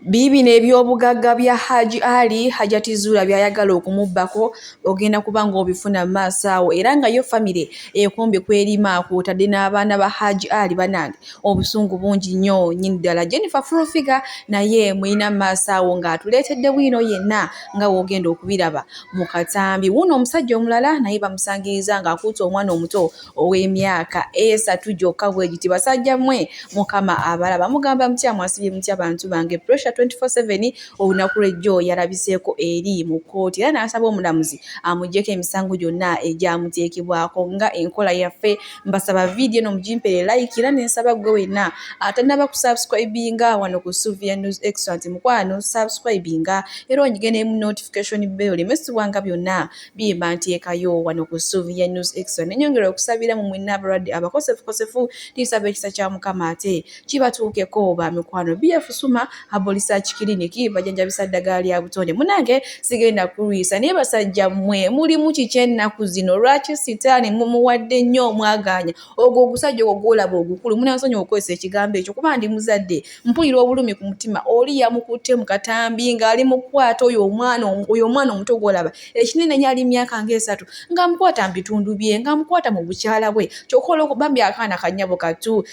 Bibino ebyobugaga bya Hajji Ali Hajjat Zula byayagala okumubbako ogenda kubanga obifuna maaso awo era nga yo family ekombe kwerima kwotadde n'abaana ba Hajji Ali banange obusungu bungi nnyo nnyini ddala Jennifer Fulfiga naye mwina maaso awo ng'atuleetedde bwino yenna nga wogenda okubiraba mu katambi. Wuno omusajja omulala naye bamusangiriza ng'akuuta omwana omuto ow'emyaka 3 gyokka bwe giti. Basajja mmwe mukama abalaba mugamba mutya mwasibye mutya bantu bange. Pressure 24/7 olunaku lw'ejjo yalabiseeko eri mu kkooti era n'asaba omulamuzi amuggyeko emisango gyonna egyamuteekebwako nga enkola yaffe. Mbasaba vidiyo eno mugimpere like era n'ensaba gwe wenna atannaba kusubscribinga wano ku Suvia News Extra nti mukwano subscribinga era onyige mu notification bell emesibwanga byonna biyimba nteekayo wano ku Suvia News Extra. Nenyongera okusabira mu mwenna abalwadde abakosefukosefu tisaba ekisa kya Mukama ate kibatuukeko ba mikwano BF Suma Research Clinic bajanjabisa ddagala lya butonde. Munange sigenda kulwisa naye basajja mmwe muli mu kikyennaku zino lwaki sitaani mumuwadde nnyo omwaganya ogwo ogusajja ogwo gwolaba ogukulu munansonyi okukozesa ekigambo ekyo kuba ndi muzadde mpulira obulumi ku mutima oli yamukutte mu katambi ng'ali mu kukwata oyo omwana omuto gwolaba ekinene nyali myaka nga 3 ng'amukwata mu bitundu bye ng'amukwata mu bukyala bwe kyokola okubambi akaana kannyabo katu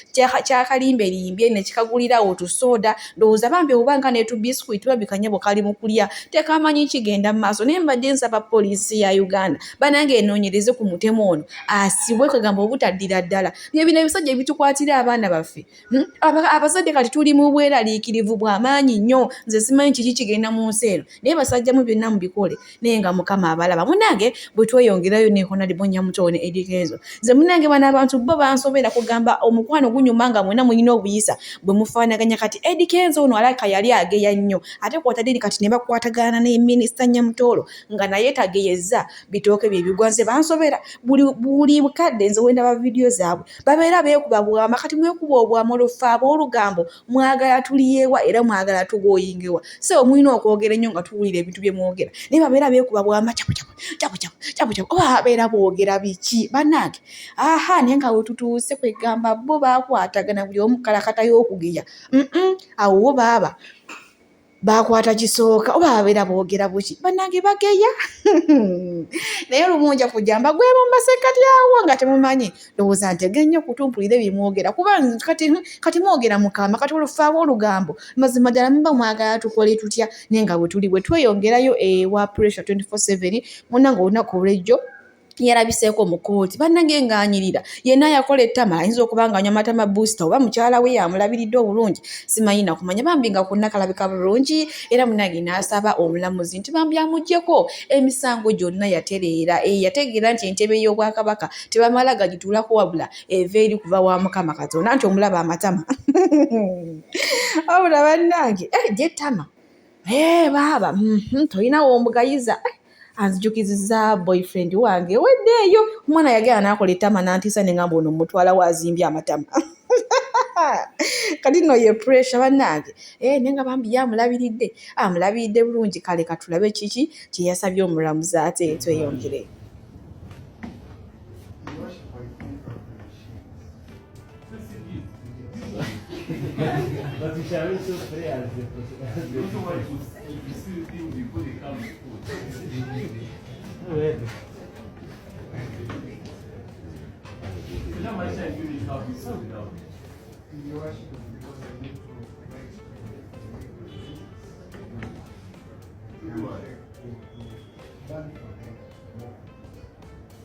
kyakalimbelimbye ne kikagulirawo tusooda ndowooza bambi obanga netu biscuit babi kanyabo kali mu kulya tekamanyi kigenda mu maaso naye mbadde nsaba poliisi ya Uganda banange enoonyereze ku mutemu ono asibwe kagamba obutaddira ddala bye bino ebisajja ebitukwatira abaana baffe abazadde kati tuli mu bweraliikirivu bw'amaanyi nnyo nze simanyi kiki kigenda mu nsi eno naye basajja mu byonna mubikole naye nga Mukama abalaba. Munange bwe tweyongerayo ne Honorable Nyamutoone Edikenzo nze munange bano abantu bo bansobera kugamba omukwano gunyuma nga mwena mulina obuyisa bwe mufaanaganya kati Edikenzo ono alaka yali ageya nnyo ate kwotadde kati ne bakwatagana ne Minisita Nyamutoolo nga naye tageyezza bitooke bye bigwanze bansobera buli bukadde nze wenda ba vidiyo zaabwe babeera beekuba bwama kati mwekuba obwamolofu ab'olugambo mwagala tuliyeewa era mwagala tugooyingewa so mulina okwogera ennyo nga tuwulira ebintu bye mwogera naye babeera beekuba bwama capu oba babeera boogera biki bannange naye nga we tutuuse kwegamba bo baakwatagana buli omu kalakata y'okugeya awo baaba bakwata kisooka oba babeera boogera buki bannange bageya naye olumunja kujamba gwe mumasekati awo nga temumanyi ndowooza ntege nnyo kutumpulire bimwogera kuba kati mwogera mukama kati olufa olugambo mazima ddala muba mwagala tukole tutya naye nga bwe tuli bwe tweyongerayo ewa Pressure 24/7 munnange olunaku olw'ejjo yalabiseeko mu kkooti bannange ng'anyirira yenna yakola ettama ayinza okuba nga anywa matama booster oba mukyala we yamulabiridde obulungi simanyi nakumanya bambi nga konna kalabika bulungi era munnange n'asaba omulamuzi nti bambi amuggyeko emisango gyonna yatereera yategeera nti entebe y'obwakabaka tebamala gagituulako wabula eva eri kuva wa Mukama Katonda nti omulaba amatama wabula bannange gyettama baaba tolinawo omugayiza anzijukizizza boyfriend wange weddeeyo omwana yagenda n'akola ettama n'antiisa ne ngamba ono mutwala wazimbye amatama kati nno ye Pressure bannange naye nga bambi amulabiridde bulungi kale katulabe kiki kye yasabye omulamuzi ate tweyongere.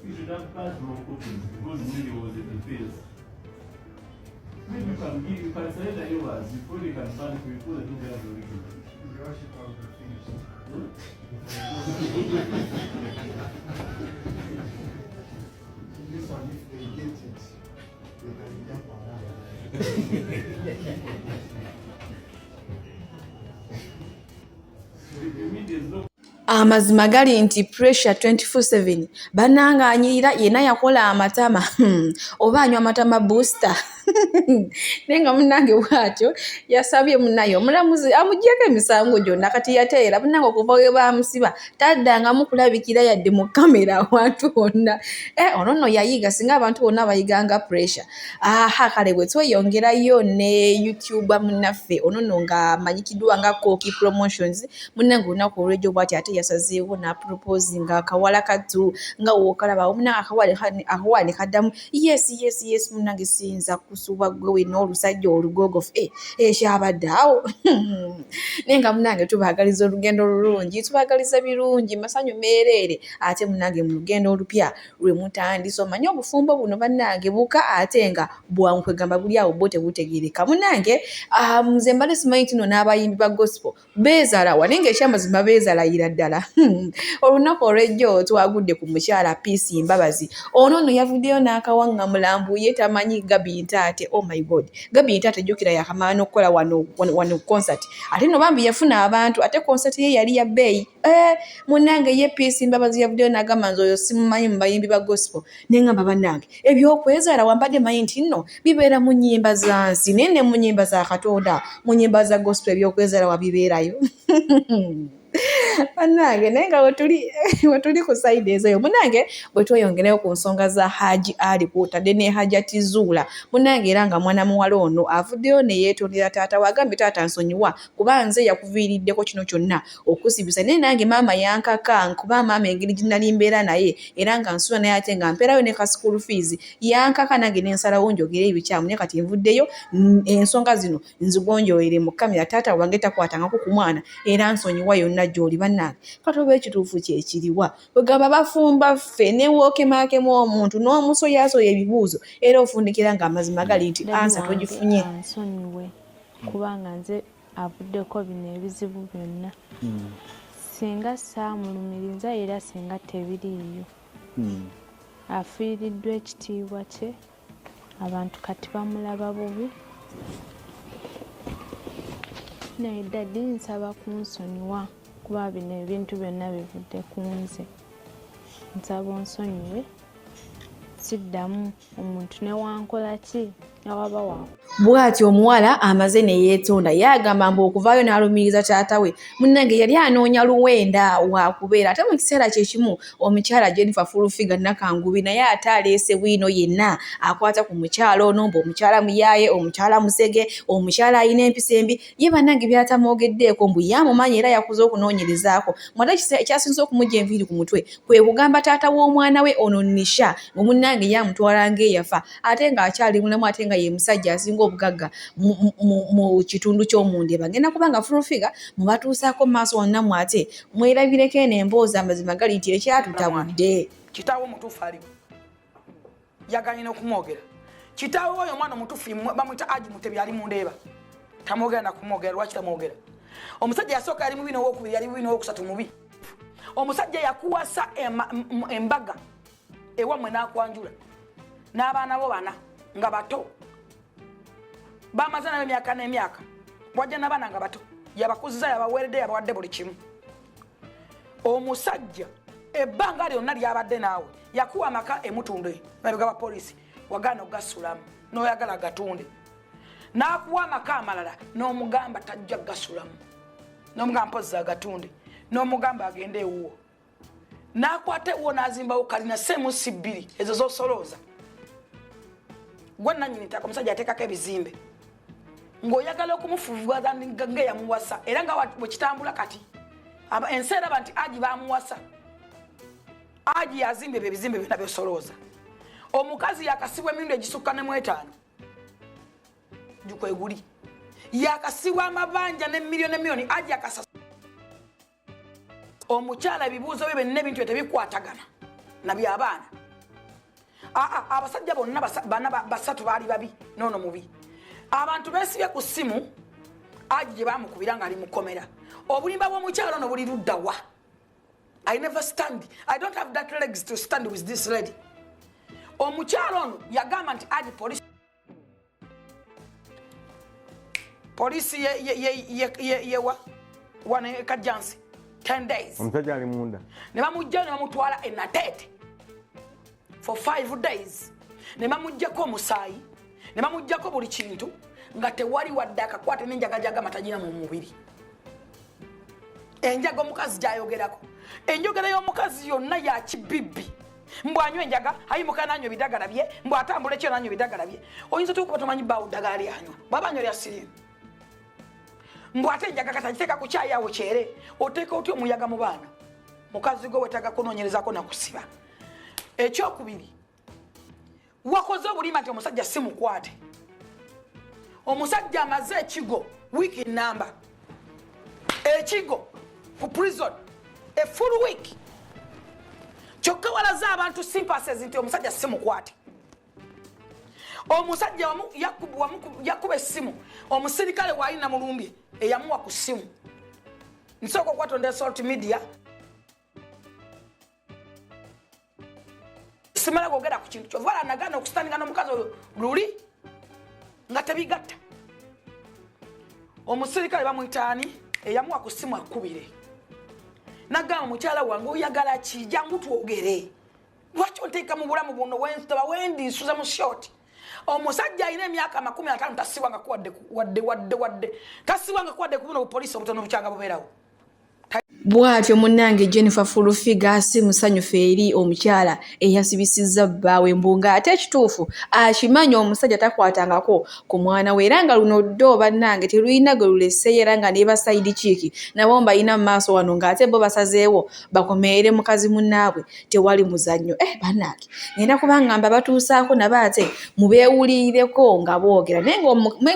You should have passed more cookings because really was in the face. Maybe you can say that you was before you can find people that do that already. You worship out the things. This one, if they get it, they can jump around. So the media is not. Amazima gali nti Pressure 24/7 bannanga anyirira yenna yakola amatama oba anywa amatama booster nenga munange bwatyo yasabye munayo omulamuzi amuggyeko emisango gyonna kati yateera munange okuva we bamusiba taddangamu kulabikira yadde mu kamera awantu honna ono nno yayiga singa abantu bonna bayiganga pressure kale bwe tweyongerayo ne YouTube munnaffe ono nno nga amanyikiddwa nga Koki Promotions munnange olunaku olw'ejjo bw'ati ate yasazeewo n'apropose nga akawala katu nga wookalaba omunange akawala ne kaddamu yes munnange siyinza kusuba gwe wena olusajja olugogofu kyabadde awo naye nga munnange tubaagaliza olugendo olulungi tubaagaliza birungi masanyu meereere ate munnange mu lugendo olupya lwe mutandise omanyi obufumbo buno bannange buka ate nga bwankwegamba buli awo bo tebutegeereka munnange nze mbadde simanyi nti no n'abayimbi ba gospel beezalawa naye ng'ekyamazima beezalayira ddala olunaku olw'ejjo twagudde ku mukyala Peace Mbabazi ono nno yavuddeyo n'akawaŋŋamulambu ye tamanyi Gabi Ntaate oh my god Gabi Ntaate jjukira yakamala n'okukola wano concert ate no bambi yafuna abantu ate concert ye yali ya bbeeyi munnange ye Peace Mbabazi yavuddeyo n'agamba nze oyo simumanyi mu bayimbi ba gospel ne ngamba bannange ebyokwezaala wambadde manyi nti nno bibeera mu nnyimba za nsi naye ne mu nnyimba za Katonda mu nnyimba za gospel ebyokwezaala wabibeerayo bannange naye nga wetuli ku sayidi ezoyo munnange bwe tweyongerayo ku nsonga za Hajji Ali kw'otadde ne Hajjat Zula munnange era nga mwana muwala ono avuddeyo ne yeetondera taata wagambye taata nsonyiwa kuba nze yakuviiriddeko kino kyonna okusibisa naye nange maama yankaka kuba maama engeri gye nali mbeera naye era nga nsula naye ate nga mpeerayo ne ka school fees yankaka nange n'ensalawo njogere ebikyamu naye kati nvuddeyo ensonga zino nzigonjoolere mu kamera taata wange takwatangako ku mwana era nsonyiwa yonna gy'oli bannange kati oba ekituufu kyekiriwa wegamba bafumba ffe ne wookemaakemu omuntu n'omusoyasoya ebibuuzo era ofundikira nga amazima gali nti ansa togifunye nsonyiwe kubanga nze avuddeko bino ebizibu byonna singa saamulumiriza era singa tebiriiyo afiiriddwa ekitiibwa kye abantu kati bamulaba bubi naye ddaddi nsaba kunsonyiwa kuba bino ebintu byonna bivudde ku nze nsaba onsonyiwe siddamu omuntu newankola ki nawaba waawe bw'ati omuwala amaze ne yeetonda yagamba mbu okuvaayo n'alumiriza taata we munnange yali anoonya luwenda wakubeera ate mu kiseera kyekimu omukyala Jennifer Fulufiga Nakangubi naye ate aleese bwino yenna akwata ku mukyala ono mbu omukyala muyaye omukyala musege omukyala alina empisa embi ye bannange byatamwogeddeeko mbu yamumanyi era yakuze okunoonyerezaako mwate ekyasinze okumugya enviiri ku mutwe kwe kugamba taata w'omwana we ono Nisha ngo munnange yamutwala ng'eyafa ate ng'akyali mulamu ate nga ye musajja asinga obugagga mu kitundu ky'omundi bagenda kubanga Fulufiga mubatuusaako mu maaso wannamu ate mwerabireko eno emboozi amazima gali nti ekyatutabudde kitaawo omutuufu aliwo yaganye n'okumwogera kitaawo oyo omwana omutuufu bamwita Aji Mutebi ali mu ndeeba tamwogera nakumwogera lwaki tamwogera omusajja yasooka yali mubi n'owokubiri yali mubi n'owokusatu mubi omusajja yakuwasa embaga ewammwe n'akwanjula n'abaana bo bana nga bato bamaze nabo emyaka n'emyaka wajja n'abaana nga bato yabakuziza yabaweredde yabawadde buli kimu omusajja ebbanga lyonna lyabadde naawe yakuwa amaka emutunde mabega bapoliisi wagaana okugasulamu n'oyagala agatunde n'akuwa amaka amalala n'omugamba tajja gasulamu n'omugamba mpozza agatunde n'omugamba agende ewuwo n'akwata ewuwo n'azimbawo kalina semusi bbiri ezo z'osolooza gwe nannyini ttaka omusajja ateekako ebizimbe ng'oyagala okumufuvugaza ng'eyamuwasa era nga bwe kitambula kati ensi eraba nti Aji bamuwasa Aji yazimba ebyo ebizimbe byonna byosolooza omukazi yakasibwa emirundi egisukka ne mu 5 jukweguli yakasibwa amabanja n'emiliyoni Aji akasasa omukyala ebibuuzo bye byonna ebintu tebikwatagana nabyabaana abasajja bonna basatu baali babi nono mubi abantu besibye ku ssimu Aji gye bamukubira nga ali mukomera obulimba bw'omukyala ono buli luddawa I never stand. I don't have that legs to stand with this lady. Omukyala ono yagamba nti Aji polisi yewa wane kajansi 10 days omusajja ali munda ne bamujja ne bamutwala Nateete for 5 days ne bamujjako omusaayi ne bamuggyako buli kintu nga tewali wadde akakwate n'enjagajaga matagira mu mubiri. Enjaga omukazi gyayogerako, enjogera y'omukazi yonna ya kibibbi. Mbu anywa enjaga ayimuka n'anywa ebidagala bye, mbu atambula ekyo n'anywa ebidagala bye. Oyinza okuba tomanyi bbaawo ddagala lyanywa bw'aba anywa lya siriimu. Mbu ate enjaga katagiteeka ku kyayi awo kyere, oteeka otya omuyaga mu baana mukazi gwe wetaaga kunoonyerezako nakusiba. Ekyokubiri, wakoze obulima nti omusajja si mukwate. Omusajja amaze ekigo wiiki namba, ekigo ku prison a full week. Kyokka walaza abantu sympathies nti omusajja si mukwate. Omusajja yakuba essimu omusirikale waalina mulumbye eyamuwa ku ssimu. Nsooka okwatonda salt media simala kwogera ku kintu kyovala nagana okusitandika n'omukazi oyo luli nga tebigatta. Omusirikale bamuyitaani eyamuwa ku ssimu akubire nagamba mukyala wange oyagala ki jangu twogere. Lwaki onteeka mu bulamu buno wentaba wendisuza mu short? Omusajja alina emyaka 50 tasibwanga wadde tasibwanga kuwadde ku buno bupoliisi obutono bukyanga bubeerawo. Bwatyo munnange Jennifer Fulufiga si musanyufu eri omukyala eyasibisizza bbaawe mbunga ate ekituufu akimanya omusajja takwatangako ku mwana we era nga luno ddo bannange terulina gwe lulese era nga ne basayidi kiiki nabo mbalina mu maaso wano ng'ate bo basazeewo bakomeere mukazi munnaabwe tewali muzannyo. Bannange ngenda kubangamba batuusaako nabo ate mubeewulirireko nga boogera naye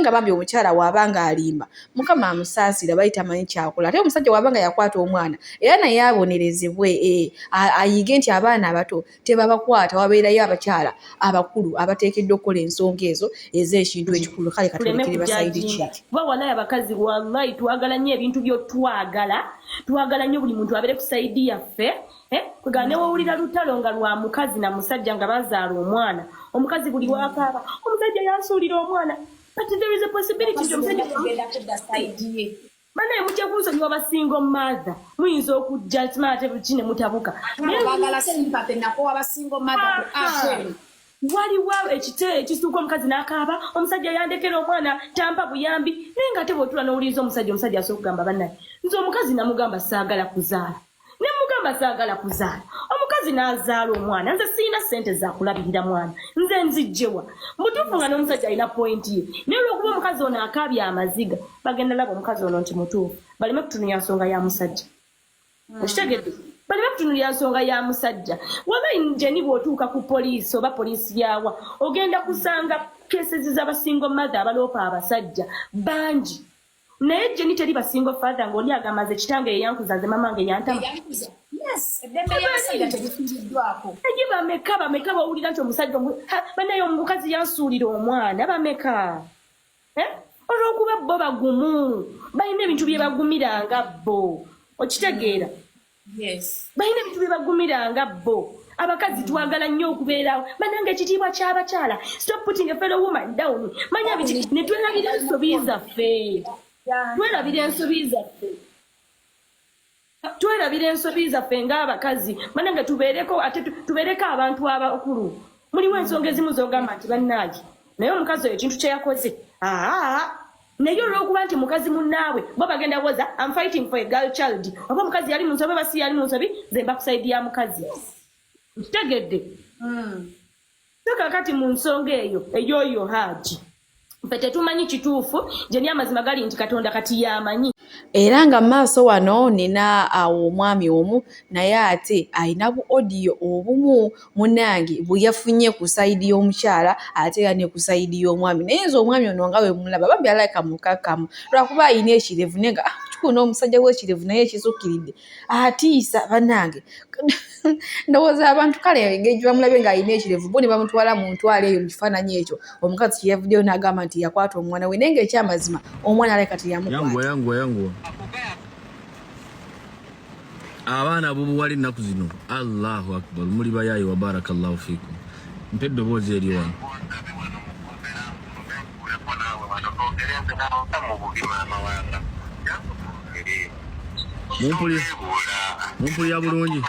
nga bambi omukyala waabanga alimba mukama amusaasira bayita manyi kyakola ate omusajja waabanga yakwata omwana era naye abonerezebwe ayige nti abaana abato tebabakwata wabeerayo abakyala abakulu abateekeddwa okukola ensonga ezo ez'ekintu ekikulu. Kale katulekere basayidi kiiki kuba walayi abakazi wallahi twagala nnyo ebintu twagala nnyo buli muntu abeere ku sayidi yaffe kwegala newowulira lutalo nga lwa mukazi na musajja nga bazaala omwana omukazi buli wakaaba omusajja yansuulira omwana but there is a possibility nti omusajja kugenda kudda sayidi ye. Banaye mujja kunsonyiwa basingo mother muyinza okujja kimala ate buli kine mutabuka bagala simpape nako abasingo mother ku action waliwo ekite ekisuuka omukazi n'akaaba omusajja yandekera omwana tampa buyambi naye nga ate bw'otula n'owuliriza omusajja asooka kugamba bannaye nze omukazi namugamba saagala kuzaala ne mugamba saagala kuzaala omukazi n'azaala omwana nze sirina ssente zakulabirira mwana nze nzijjewa mutuufu nga n'omusajja alina pointi ye naye olw'okuba omukazi ono akaabya amaziga bagenda laba omukazi ono nti mutuufu baleme kutunulira nsonga ya musajja okitegedde baleme kutunulira nsonga ya musajja wabayi njeni bw'otuuka ku poliisi oba poliisi yawa ogenda kusanga kesezi z'abasingo mother abaloopa abasajja bangi naye jeni teri basingo father ng'oli agamaze kitange yeyankuza ze mamange yantama bameka bawulira nti omusajja banaye omukazi yansuulira omwana bameka olw'okuba bo bagumu balina ebintu bye bagumiranga bo okitegeera balina ebintu bye bagumiranga bo. Abakazi twagala nnyo okubeerawo banange ekitiibwa ky'abakyala stop putting a fellow woman down manya biti ne twerabira ensobi zaffe twerabira ensobi zaffe ng'abakazi banange tubeereko ate tubeereko abantu abakulu mulimu ensonga ezimu z'ogamba nti bannaaje naye omukazi oyo ekintu kye yakoze naye olw'okuba nti mukazi munnaabwe bo bagenda woza I'm fighting for a girl child oba omukazi yali mu nsobi oba si yali mu nsobi ze mba ku sayidi ya mukazi nkitegedde kakati mu nsonga eyoyo Hajji ffe tetumanyi kituufu gye ni amazima gali nti Katonda kati yamanyi. Era nga maaso wano nina awo omwami omu naye ate alina bu audio obumu munnange bwe yafunye ku sayidi y'omukyala ate era ne ku sayidi y'omwami naye nze omwami ono nga we mulaba bambi alayika mukakkamu lwakuba alina ekirevu naye nga kikuno omusajja w'ekirevu naye ekisukkiridde atiisa bannange ndowooza abantu kale engeri bamulabe ng'alina ekirevu bo ne bamutwala mu ntwala eyo mu kifaananyi ekyo omukazi kye yavuddeyo n'agamba nti yakwata omwana we naye ng'ekyamazima omwana alayika teyamukwata. Yanguwa abaana bubuwali ennaku zino Allahu akbar muli bayayi wa barakallahu fikum mpe eddoboozi eri wano mumpulira bulungi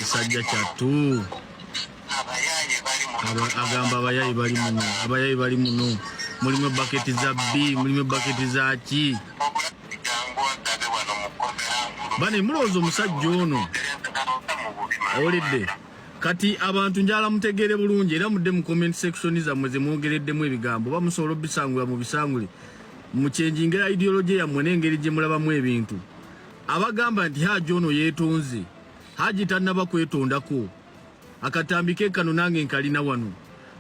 Sajja kyattu agamba abayayi bali muno mulimu baketi za B mulimu baketi za ki bane mulowooza omusajja ono awulidde kati abantu njala mutegeere bulungi era mudde mu comment section zammwe ze mwogereddemu ebigambo bamusobola obisangula mu bisangule mu kyenjingira ideology yammwe n'engeri gye mulabamu ebintu abagamba nti Hajji ono yeetonze Hajji tannaba kwetondako akatambike kano nange nkalina wano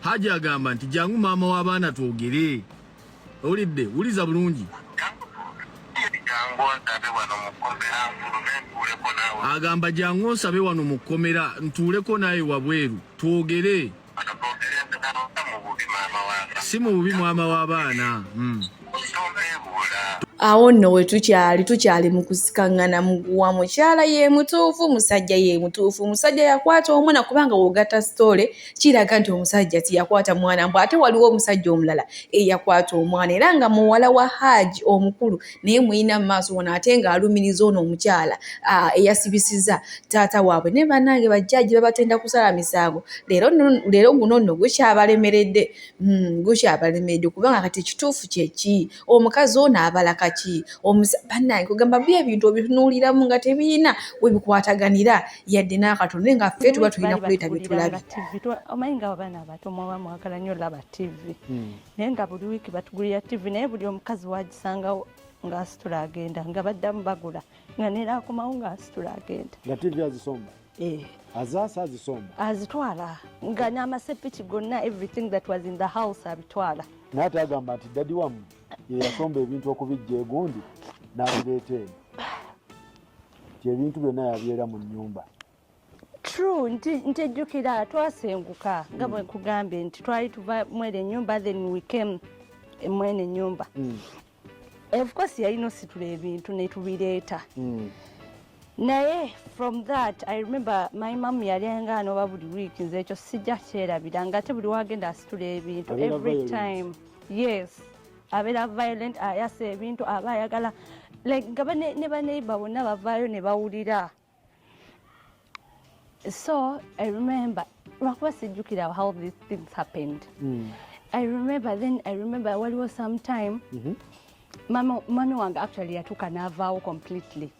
Hajji agamba nti jangu maama w'abaana twogere owulidde wuliza bulungi agamba jangu onsabe wano mu kkomera ntuuleko naye wabweru twogere si mu bubi maama w'abaana awo nno we tukyali mu kusikangana muguwa mukyala ye mutuufu musajja ye mutuufu musajja yakwata omwana kubanga wogata story kiraga nti omusajja tiyakwata mwana mbw ate waliwo omusajja omulala eyakwata omwana era nga muwala wa Hajji omukulu naye muyina mu maaso wano ate ng'alumiriza ono omukyala eyasibisiza taata waabwe ne bannange bajjajji babatenda kusala misango leero guno nno gukyabalemeredde kubanga kati ekituufu kyeki omukazi ono abala kaki bannange kugamba bye ebintu obitunuuliramu nga tebirina we bikwataganira yadde n'akatono nga ffe tuba tulina kuleeta bye tulabe omanyi nga abaana abato muba mwagala nnyo olaba TV naye nga buli wiiki batugulira TV naye buli omukazi wagisangawo ng'asitula agenda nga baddamu bagula nga neera akomawo ng'asitula agenda nga TV azisomba azaasa azisomba azitwala nga n'amasepiki gonna everything that was in the house abitwala naye ate agamba nti dadi wamu ye yasomba ebintu okubijja egundi n'abireeta eno ti ebintu byonna yabyera mu nnyumba true ntejjukira twasenguka nga bwe nkugambye nti twali tuva mwene ennyumba then we came mwene ennyumba of course yalina ositula ebintu netubireeta naye from that I remember my mom yalyanga anoba buli week nze ekyo sijja kyerabira nga ate buli wagenda asitula ebintu every time yes abeera violent ayasa ebintu aba ayagala like nga ne baneighbor bonna bavaayo ne bawulira so I remember lwakuba sijjukira how these things happened I remember waliwo sometime mami wange actually yatuuka n'avaawo completely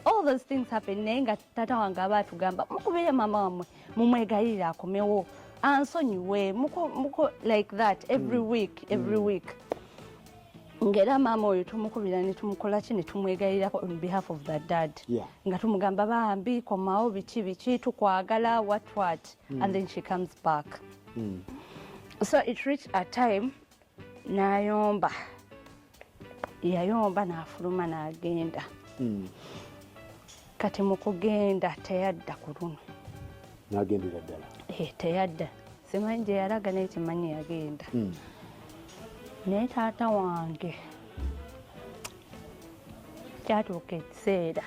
all those things happen naye nga tata wange aba atugamba mukubire mama wammwe mumwegayirire akomewo ansonyiwe muko like that every week ngera mama oyo tumukubira ne tumukola ki ne tumwegayirira on behalf of the dad nga tumugamba bambi komawo biki tukwagala what and then she comes back so it reached a time yayomba n'afuluma n'agenda kati mu kugenda teyadda ku luno n'agendera ddala teyadda simanyi gye yalaga naye kimanyi yagenda naye taata wange kyatuuka ekiseera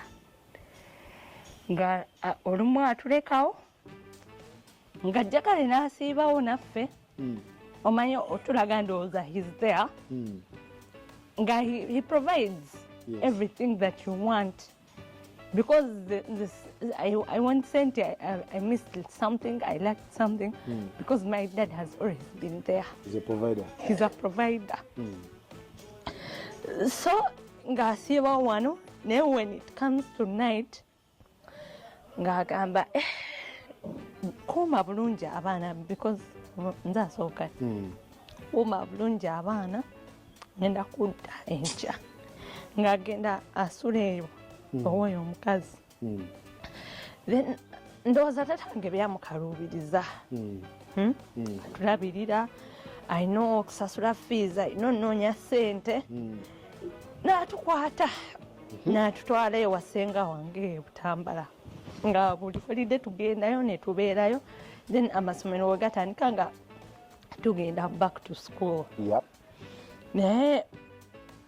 nga olumu atulekawo nga jjakale n'asiibawo naffe omanyi otulaga ndowooza he's there nga he provides everything that you want because I want sente I missed something I lacked something because my dad has always been there. He's a provider. So ngasiba wano naye when it comes to night ngagamba kuuma bulungi abaana because nze asooka kuuma bulungi abaana ngenda kudda enkya ngagenda asula eyo owoyo omukazi then ndowooza tatange byamukaluubiriza tulabirira alina okusasula fees alina onoonya ssente n'atukwata n'atutwala ewa ssenga wange Butambala nga buli kolidde tugendayo ne tubeerayo then amasomero we gatandika nga tugenda back to school naye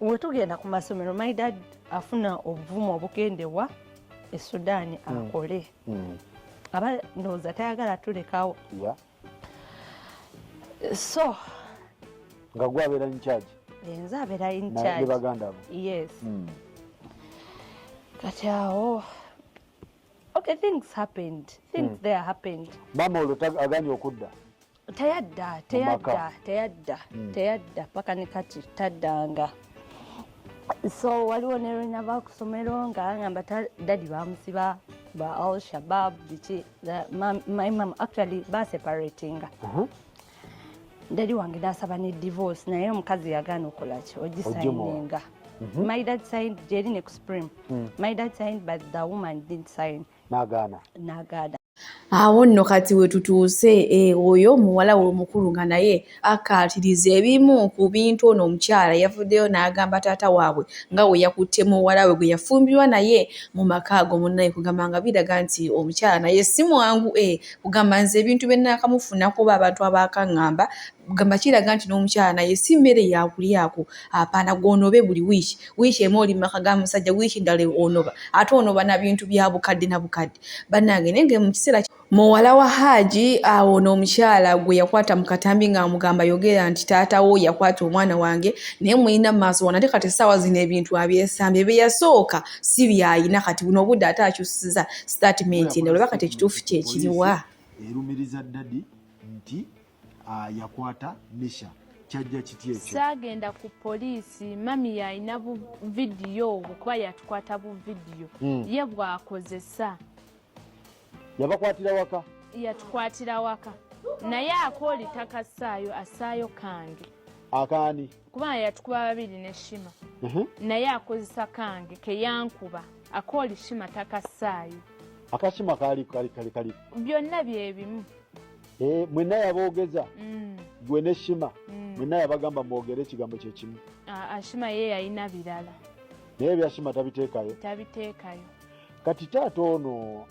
we tugenda ku masomero my dad afuna obuvumu obugendewa e Sudan akole aba ndowooza tayagala tulekawo So nga gwabera in charge nze abeera in ne charge. baganda bo. Yes. Kati awo okay, things happened. Things there happened. Mama olwo aganye okudda. Teyadda paka ne kati taddanga. So waliwo ne lwe nava ku ssomero nga ngamba daddy bamusiba ba Al Shabab biki my mom actually separating. Daddy wange nasaba ne divorce naye omukazi yagaana okola ki ogisigninga. My dad signed Jerry Expreme. My dad signed but the woman didn't sign. Nagana. Awo nno kati we tutuuse oyo muwala we omukulu nga naye akaatiriza ebimu ku bintu ono omukyala yavuddeyo n'agamba taata waabwe nga we yakutte muwala we gwe yafumbirwa naye mu maka ago munnaye kugamba nga biraga nti omukyala naye si mwangu kugamba nze ebintu bye nnaakamufunako oba abantu abaakaŋŋamba kugamba kiraga nti n'omukyala naye si mmere yakulyako apaana gw'onobe buli wiiki emu oli mu maka ga musajja wiiki ndala onoba ate onoba na bintu bya bukadde na bukadde bannange nenge mu kiseera muwala wa Hajji awo n'omukyala gwe yakwata mu katambi ng'amugamba yogera nti taata wo yakwata omwana wange naye mulina mu maaso wana ate kati essaawa zino ebintu abyesambye bye yasooka si byayina kati buno obudde ate akyusiza statement endala oba kati ekituufu kyekiriwa erumiriza ddadi nti yakwata Misha kyajja kiti ekyo saagenda ku poliisi mami yalina bu vidiyo okuba yatukwata bu vidiyo ye bw'akozesa yabakwatira waka yatukwatira waka naye akooli takassaayo assaayo kange akaani kuba yatukuba babiri ne Shima naye akozesa kange keyankuba akooli Shima takassaayo akashima kali byonna byebimu mwenna yaboogeza gwe ne Shima mwenna yabagamba mwogere ekigambo kyekimu Shima ye yalina birala naye bya Shima tabiteekayo kati taata ono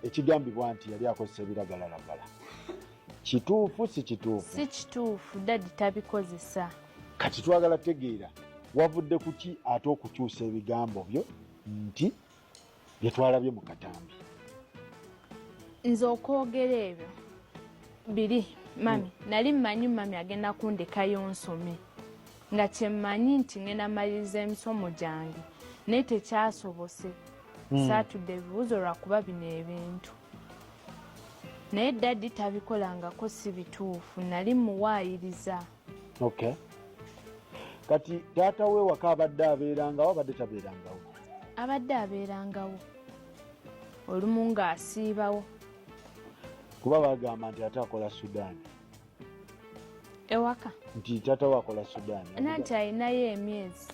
ekigambibwa nti yali akozesa ebiragalalagala kituufu si kituufu si kituufu dadi tabikozesa kati twagala tegeera wavudde kuki ate okukyusa ebigambo byo nti bye twalabye mu katambi nze okwogera ebyo biri mami nali mmanyi mami agenda kundekayo nsome nga kyemmanyi nti ngenda maliriza emisomo gyange naye tekyasobose saatudde ebibuuzo lwakuba bino ebintu naye daddi tabikolangako si bituufu nali muwaayiriza okay kati taata we waka abadde abeerangawo abadde tabeerangawo abadde abeerangawo olumu ng'asiibawo kuba bagamba nti ate akola Sudan ewaka nti taata we akola Sudan nanti alinayo emyezi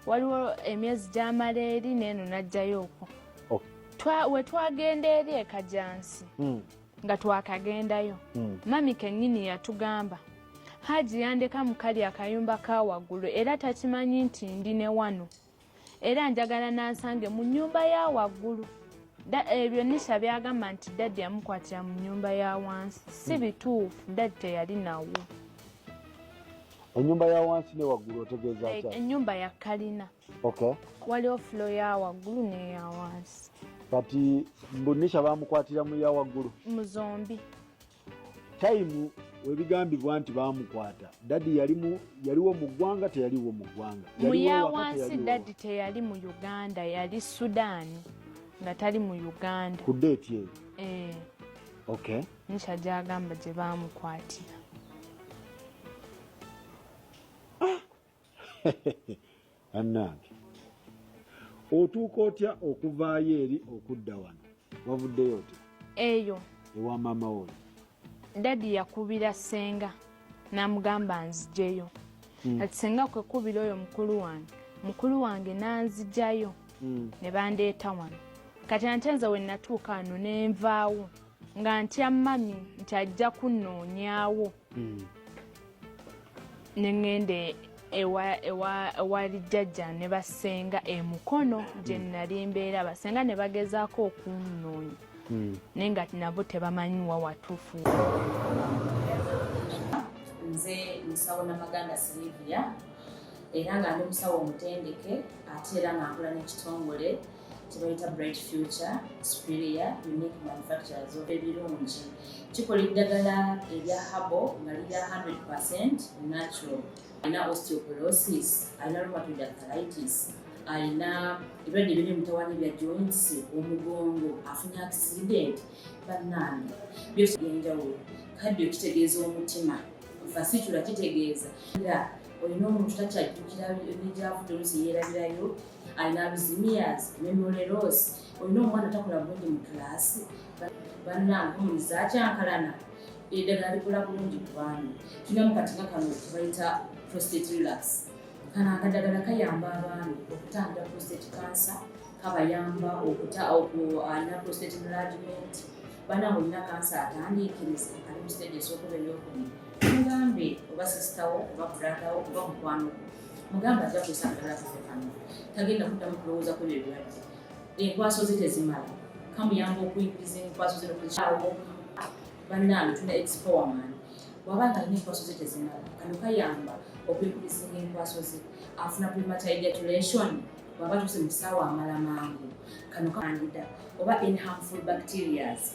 waliwo emyezi gy'amala eri neeno n'ajjayo okwo we twagenda eri ekajansi nga twakagendayo mami kennyini yatugamba Hajji yandeka mu kali akayumba ka waggulu era takimanyi nti ndi ne wano era njagala nansange mu nnyumba ya waggulu ebyo Nisha byagamba nti daddi yamukwatira mu nnyumba ya wansi si bituufu daddi teyali nawo ennyumba ya wansi ne waggulu otegeeza ki ennyumba ya kalina okay waliwo fulo ya waggulu n'eya wansi kati Nisha bamukwatira mu ya waggulu mu zombi time webigambibwa nti bamukwata daddi yaliwo mu ggwanga teyaliwo mu ggwanga mu ya wansi daddi teyali mu Uganda yali Sudaani nga tali mu Uganda ku date eyo okay Nisha gyagamba gye bamukwatira annange otuuka otya okuvaayo eri okudda wano wavuddeyo otya eyo ewa maama oyo daddi yakubira senga n'amugamba nzijeyo kati senga kwekubira oyo mukulu wange nanzijayo ne bandeeta wano kati ate nze we natuuka wano nenvaawo nga ntya mami nti ajja kunnoonyaawo ne ŋŋende ewali jjajja ne basenga emukono gye nali mbeera basenga ne bagezaako okunnoonya naye nga nabo tebamanyiwa watuufu nze musawo Namaganda Silivia era nga ndi musawo omutendeke ate era nga nkola n'ekitongole kyebayita Bright Future Superior Unique Manufacturers ebirungi kikola eddagala erya habo nga lirya 100% natural. Alina osteoporosis, alina rheumatoid arthritis, alina ebirwadde ebiri mutawaana bya joints, omugongo, afunye accident, bannange byose byenjawulo. Kaddio kitegeeza omutima, vasicula kitegeeza era olina omuntu takyajjukira ebyavudde oluusi yeerabirayo, alina alzheimer's, memory loss, olina omwana takola bulungi mu kilaasi, bannange omuliza akyankalana eddagala likola bulungi ku baana. Tulina mu katinga kano kebayita prostate relax. Kano akadagala kayamba abaana okutangira prostate cancer, kabayamba alina prostate enlargement. Bannange olina kansa atandiikiriza ali mu stage esookuba ey'okubiri, mugambe oba sisitawo oba bradawo oba mukwano mugambe ajja kusa akadagala kafe kano tagenda kuddamu kulowooza ku ebyo ebirwadde. Enkwaso ze tezimala, kamuyamba okuyigiriza enkwaso ze n'okukyawo. Bannange tulina expowerman, wabanga alina enkwaso ze tezimala, kano kayamba okuyigiriza enkwaso ze. Afuna premature ejaculation, bw'aba tuuse mu kisaawe amala mangu, kano kandida oba in harmful bacterias.